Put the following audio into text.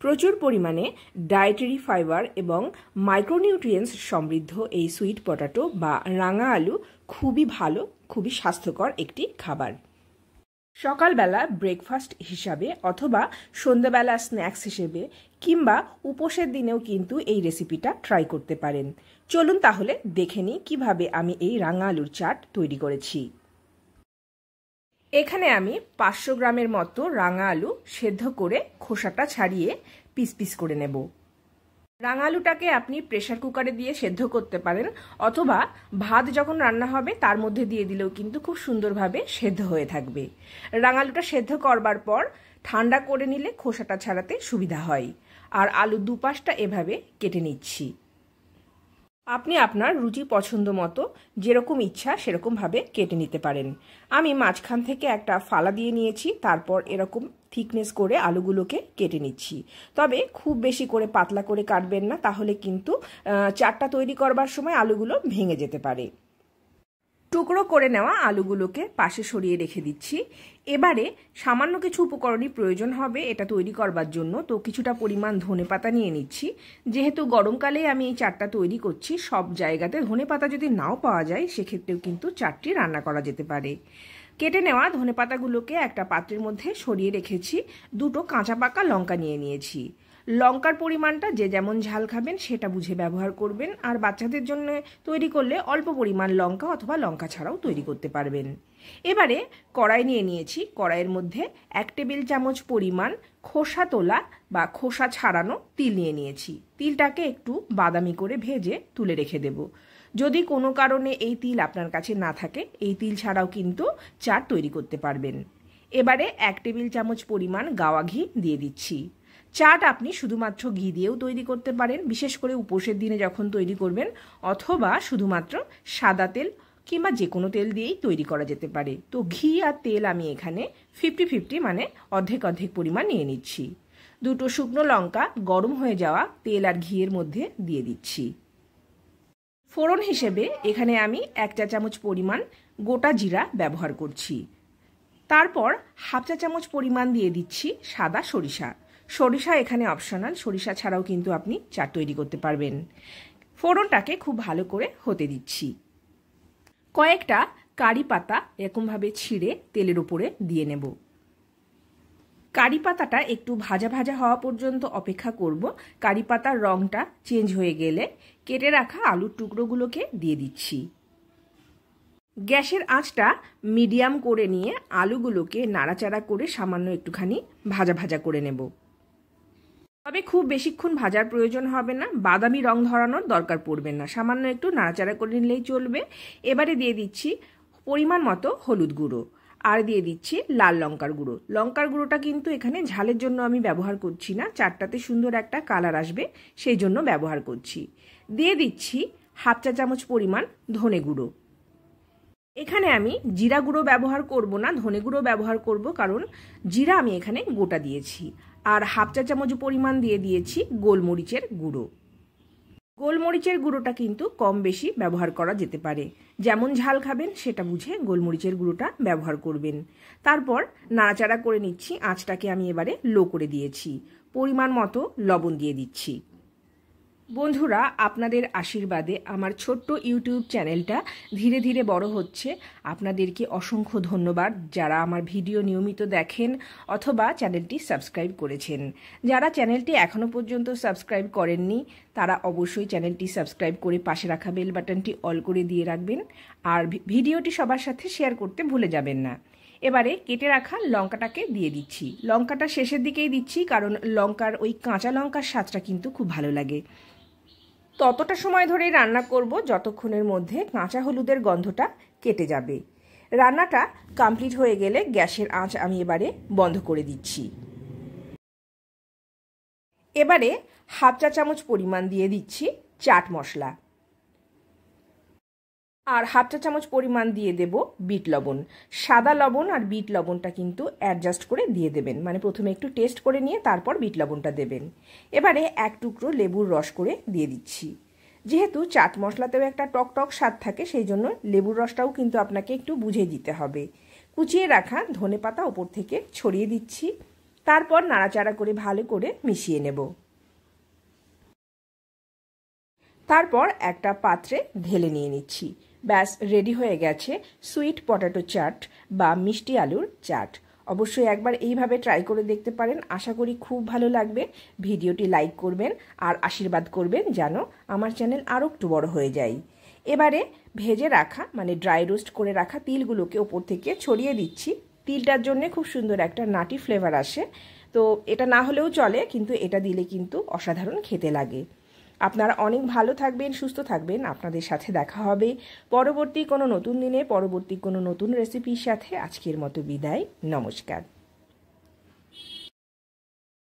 প্রচুর পরিমাণে dietary fibre এবং মাইক্রোনিউট্রিয়েন্টস সমৃদ্ধ এই সুইট পটাটো বা রাঙা আলু খুবই ভালো, খুবই স্বাস্থ্যকর একটি খাবার। সকালবেলা ব্রেকফাস্ট হিসাবে অথবা সন্ধ্যাবেলা স্ন্যাক্স হিসেবে কিংবা উপোসের দিনেও কিন্তু এই রেসিপিটা ট্রাই করতে পারেন। চলুন তাহলে দেখে নিই কীভাবে আমি এই রাঙা আলুর চাট তৈরি করেছি। এখানে আমি 500 গ্রামের মতো রাঙা আলু সেদ্ধ করে খোসাটা ছাড়িয়ে পিস পিস করে নেব। রাঙা আলুটাকে আপনি প্রেসার কুকারে দিয়ে সেদ্ধ করতে পারেন অথবা ভাত যখন রান্না হবে তার মধ্যে দিয়ে দিলেও কিন্তু খুব সুন্দরভাবে সেদ্ধ হয়ে থাকবে। রাঙা আলুটা সেদ্ধ করবার পর ঠান্ডা করে নিলে খোসাটা ছাড়াতে সুবিধা হয়। আর আলুর দুপাশটা এভাবে কেটে নিচ্ছি। আপনি আপনার রুচি পছন্দ মতো যেরকম ইচ্ছা সেরকমভাবে কেটে নিতে পারেন। আমি মাঝখান থেকে একটা ফালা দিয়ে নিয়েছি, তারপর এরকম থিকনেস করে আলুগুলোকে কেটে নিচ্ছি। তবে খুব বেশি করে পাতলা করে কাটবেন না, তাহলে কিন্তু চাটটা তৈরি করবার সময় আলুগুলো ভেঙে যেতে পারে। টুকরো করে নেওয়া আলুগুলোকে পাশে সরিয়ে রেখে দিচ্ছি। এবারে সামান্য কিছু উপকরণই প্রয়োজন হবে এটা তৈরি করবার জন্য। তো কিছুটা পরিমাণ ধনেপাতা নিয়ে নিচ্ছি। যেহেতু গরমকালে আমি এই চাটটা তৈরি করছি, সব জায়গাতে ধনেপাতা যদি নাও পাওয়া যায় সেক্ষেত্রেও কিন্তু চাটটি রান্না করা যেতে পারে। কেটে নেওয়া ধনেপাতাগুলোকে একটা পাত্রের মধ্যে সরিয়ে রেখেছি। দুটো কাঁচা পাকা লঙ্কা নিয়ে নিয়েছি। লঙ্কার পরিমাণটা যে যেমন ঝাল খাবেন সেটা বুঝে ব্যবহার করবেন। আর বাচ্চাদের জন্য তৈরি করলে অল্প পরিমাণ লঙ্কা অথবা লঙ্কা ছাড়াও তৈরি করতে পারবেন। এবারে কড়াই নিয়ে নিয়েছি। কড়াইয়ের মধ্যে 1 টেবিল চামচ পরিমাণ খোসা তোলা বা খোসা ছাড়ানো তিল নিয়ে নিয়েছি। তিলটাকে একটু বাদামি করে ভেজে তুলে রেখে দেব। যদি কোনো কারণে এই তিল আপনার কাছে না থাকে, এই তিল ছাড়াও কিন্তু চাট তৈরি করতে পারবেন। এবারে 1 টেবিল চামচ পরিমাণ গাওয়া ঘি দিয়ে দিচ্ছি। চাট আপনি শুধুমাত্র ঘি দিয়েও তৈরি করতে পারেন, বিশেষ করে উপোসের দিনে যখন তৈরি করবেন, অথবা শুধুমাত্র সাদা তেল কিংবা যে কোনো তেল দিয়েই তৈরি করা যেতে পারে। তো ঘি আর তেল আমি এখানে 50-50 মানে অর্ধেক অর্ধেক পরিমাণ নিয়ে নিচ্ছি। দুটো শুকনো লঙ্কা গরম হয়ে যাওয়া তেল আর ঘিয়ের মধ্যে দিয়ে দিচ্ছি। ফোড়ন হিসেবে এখানে আমি 1 চা চামচ পরিমাণ গোটা জিরা ব্যবহার করছি। তারপর 1/2 চা চামচ পরিমাণ দিয়ে দিচ্ছি সাদা সরিষা। সরিষা এখানে অপশনাল, সরিষা ছাড়াও কিন্তু আপনি চাট তৈরি করতে পারবেন। ফোড়নটাকে খুব ভালো করে হতে দিচ্ছি। কয়েকটা কারি পাতা এরকমভাবে ছিঁড়ে তেলের উপরে দিয়ে নেব। কারি পাতাটা একটু ভাজা ভাজা হওয়া পর্যন্ত অপেক্ষা করব। কারি পাতার রঙটা চেঞ্জ হয়ে গেলে কেটে রাখা আলুর টুকরোগুলোকে দিয়ে দিচ্ছি। গ্যাসের আঁচটা মিডিয়াম করে নিয়ে আলুগুলোকে নাড়াচাড়া করে সামান্য একটুখানি ভাজা ভাজা করে নেব। তবে খুব বেশিক্ষণ ভাজার প্রয়োজন হবে না, বাদামি রং ধরানোর দরকার পড়বে না, সামান্য একটু নাড়াচাড়া করে নিলেই চলবে। এবারে দিয়ে দিচ্ছি পরিমাণ মতো হলুদ গুঁড়ো আর দিয়ে দিচ্ছি লাল লঙ্কার গুঁড়ো। লঙ্কার গুঁড়োটা কিন্তু এখানে ঝালের জন্য আমি ব্যবহার করছি না, চাটটাতে সুন্দর একটা কালার আসবে সেই জন্য ব্যবহার করছি। দিয়ে দিচ্ছি 1/2 চা চামচ পরিমাণ ধনে গুঁড়ো। এখানে আমি জিরা গুঁড়ো ব্যবহার করব না, ধনে গুঁড়ো ব্যবহার করব, কারণ জিরা আমি এখানে গোটা দিয়েছি। আর 1/2 চা চামচ পরিমাণ দিয়ে দিয়েছি গোলমরিচের গুঁড়ো। গোলমরিচের গুঁড়োটা কিন্তু কম বেশি ব্যবহার করা যেতে পারে, যেমন ঝাল খাবেন সেটা বুঝে গোলমরিচের গুঁড়োটা ব্যবহার করবেন। তারপর নাড়াচাড়া করে নিচ্ছি। আঁচটাকে আমি এবারে লো করে দিয়েছি। পরিমাণ মতো লবণ দিয়ে দিচ্ছি। বন্ধুরা, আপনাদের আশীর্বাদে আমার ছোট্ট ইউটিউব চ্যানেলটা ধীরে ধীরে বড় হচ্ছে। আপনাদেরকে অসংখ্য ধন্যবাদ যারা আমার ভিডিও নিয়মিত দেখেন অথবা চ্যানেলটি সাবস্ক্রাইব করেছেন। যারা চ্যানেলটি এখনও পর্যন্ত সাবস্ক্রাইব করেননি তারা অবশ্যই চ্যানেলটি সাবস্ক্রাইব করে পাশে রাখা বেল বাটনটি অল করে দিয়ে রাখবেন। আর ভিডিওটি সবার সাথে শেয়ার করতে ভুলে যাবেন না। এবারে কেটে রাখা লঙ্কাটাকে দিয়ে দিচ্ছি। লঙ্কাটা শেষের দিকেই দিচ্ছি, কারণ লঙ্কার ওই কাঁচা লঙ্কার স্বাদটা কিন্তু খুব ভালো লাগে। ততটা সময় ধরেই রান্না করব যতক্ষণের মধ্যে কাঁচা হলুদের গন্ধটা কেটে যাবে। রান্নাটা কমপ্লিট হয়ে গেলে গ্যাসের আঁচ আমি এবারে বন্ধ করে দিচ্ছি। এবারে 1/2 চা চামচ পরিমাণ দিয়ে দিচ্ছি চাট মশলা আর 1/2 চা চামচ পরিমাণ দিয়ে দেব বিট লবণ। সাদা লবণ আর বিট লবণটা কিন্তু অ্যাডজাস্ট করে দিয়ে দেবেন, মানে প্রথমে একটু টেস্ট করে নিয়ে তারপর বিট লবণটা দেবেন। এবারে 1 টুকরো লেবুর রস করে দিয়ে দিচ্ছি। যেহেতু চাট মশলাতেও একটা টক টক স্বাদ থাকে সেই জন্য লেবুর রসটাও কিন্তু আপনাকে একটু বুঝে দিতে হবে। কুচিয়ে রাখা ধনেপাতা ওপর থেকে ছড়িয়ে দিচ্ছি। তারপর নাড়াচাড়া করে ভালো করে মিশিয়ে নেব। তারপর একটা পাত্রে ঢেলে নিয়ে নিচ্ছি। ব্যাস রেডি হয়ে গেছে সুইট পটেটো চাট বা মিষ্টি আলুর চাট। অবশ্যই একবার এইভাবে ট্রাই করে দেখতে পারেন, আশা করি খুব ভালো লাগবে। ভিডিওটি লাইক করবেন আর আশীর্বাদ করবেন যেন আমার চ্যানেল আরও একটু বড় হয়ে যায়। এবারে ভেজে রাখা মানে ড্রাই রোস্ট করে রাখা তিলগুলোকে ওপর থেকে ছড়িয়ে দিচ্ছি। তিলটার জন্য খুব সুন্দর একটা নাটি ফ্লেভার আসে, তো এটা না হলেও চলে, কিন্তু এটা দিলে কিন্তু অসাধারণ খেতে লাগে। আপনারা অনেক ভালো থাকবেন, সুস্থ থাকবেন। আপনাদের সাথে দেখা হবে পরবর্তী কোনো নতুন দিনে, পরবর্তী কোনো নতুন রেসিপির সাথে। আজকের মতো বিদায়, নমস্কার।